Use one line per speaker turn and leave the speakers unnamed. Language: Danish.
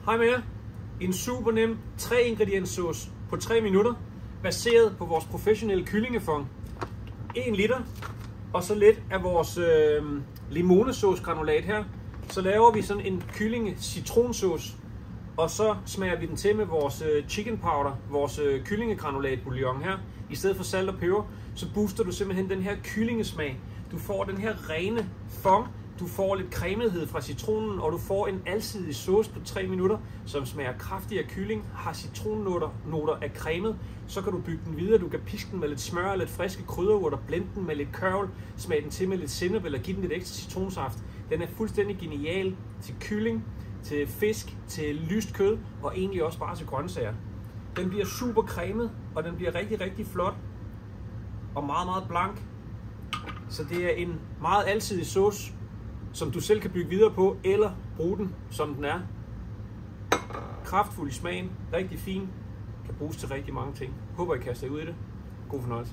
Hej med jer. En super nem 3 ingredients sauce på 3 minutter, baseret på vores professionelle kyllingefond. 1 liter, og så lidt af vores limonesauce granulat her. Så laver vi sådan en kyllinge citronsauce, og så smager vi den til med vores chicken powder, vores kyllingegranulat bouillon her. I stedet for salt og peber, så booster du simpelthen den her kyllingesmag. Du får den her rene fond, du får lidt cremethed fra citronen, og du får en alsidig sauce på 3 minutter, som smager kraftig af kylling, har citronnoter af cremet. Så kan du bygge den videre, du kan piske den med lidt smør, lidt friske krydderurter, blende den med lidt kørvel, smage den til med lidt sennep eller give den lidt ekstra citronsaft. Den er fuldstændig genial til kylling, til fisk, til lyst kød og egentlig også bare til grøntsager. Den bliver super cremet, og den bliver rigtig, rigtig flot og meget, meget blank. Så det er en meget alsidig sauce, som du selv kan bygge videre på, eller bruge den, som den er. Kraftfuld i smagen, rigtig fin, kan bruges til rigtig mange ting. Håber I kaster jer ud i det. God fornøjelse.